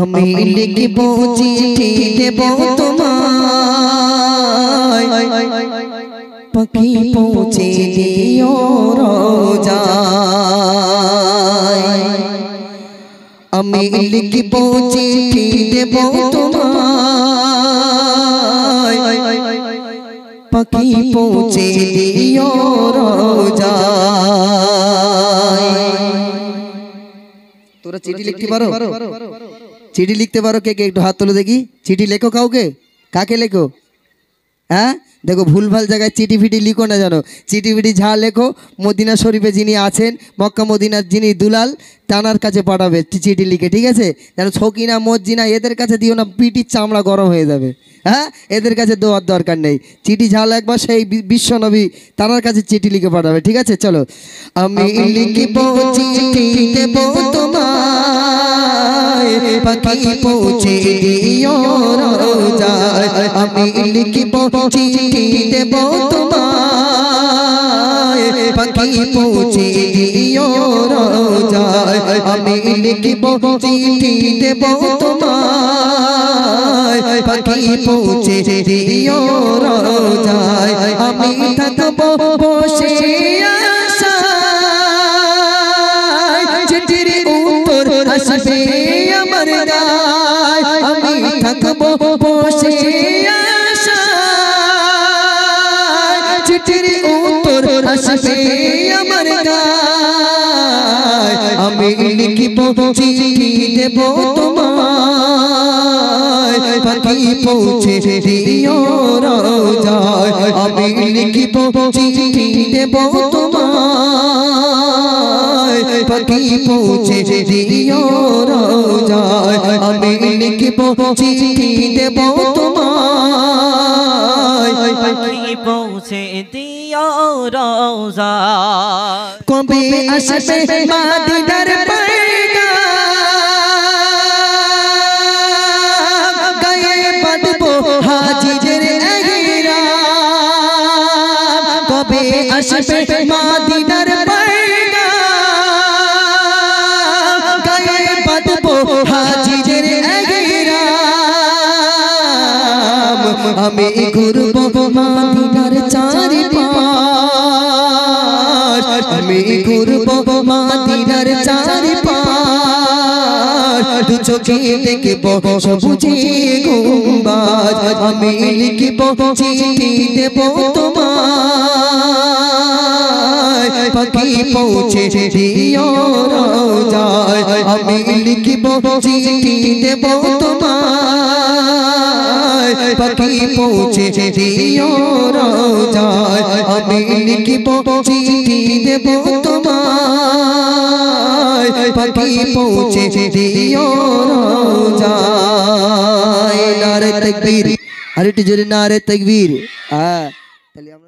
আমি লিখব চিঠি দেব তোমায়, পাখি পৌঁছে দিও রোজায়। আমি লিখব চিঠি দেব তোমায়, পাখি পৌঁছে দিও রোজায়। তোরা চিঠি লিখতে পারো? চিঠি লিখতে পারো কে কে? একটু হাত তোলো দেখি। চিঠি লেখো কাউকে? কাকে লেখো? হ্যাঁ দেখো, ভুলভাল জায়গায় চিঠি ফিটি লিখো না জানো। চিঠি ফিটি যা লেখো মদিনা শরীফে যিনি আছেন, মক্কা মদিনার যিনি দুলাল, তানার কাছে পাঠাবে চিঠি লিখে, ঠিক আছে? যেন ছকিনা মজ্জিনা এদের কাছে দিও না, পিটির চামড়া গরম হয়ে যাবে। হ্যাঁ, এদের কাছে দেওয়ার দরকার নেই। চিঠি ঝাল একবার সেই বিশ্বনবী তানার কাছে চিঠি লিখে পাঠাবে, ঠিক আছে? চলো। আমি লিখব চিঠি দেব তোমায়, পাখি পৌঁছে দিও রোজায়। আমি লিখব চিঠি দেব তোমায়, পাখি পৌঁছে দিও রোজায়। আমি লিখব চিঠি দেব তোমায়, পাখি পৌঁছে দিও রোজায়। আমি থাকব বসে আশায়, চিঠির উত্তর আসবে আমার গায়। আমি থাকব বসে আশায়, চিঠির উত্তর আসবে আমার গায়। আমি লিখব চিঠি দেব তোমায়, পাখি পৌঁছে দিও রোজায়। আমি লিখব চিঠি দেব তোমায়, পাখি পৌঁছে দিও রোজায়। আমি লিখব চিঠি দেব তোমায়, পাখি পৌঁছে দিও রোজায়। কবে আসবে মদিনার পয়গাম, গায়ে বাঁধবো হাজিদের ihram। কবে আসবে মদিনার পয়গাম, গায়ে বাঁধবো হাজিদের ihram। আমি ঘুরবো মদিনার চারিপাশ, আমি ঘুরবো মদিনার চারিপাশ। দু চোখে দেখবো সবুজে গুম্বাজ। আমি লিখব চিঠি দেব তোমায়, পাখি পৌঁছে দিও রোজায়। আমি লিখব চিঠি দেব তোমায়, পাখি পৌঁছে দিও রোজায়। আমি লিখব চিঠি দেব তোমায়, পাখি পৌঁছে দিও রোজায়। নারে তাকবীর, আরেকটু জোরে নারে তাকবীর। হ্যাঁ, তাহলে আমরা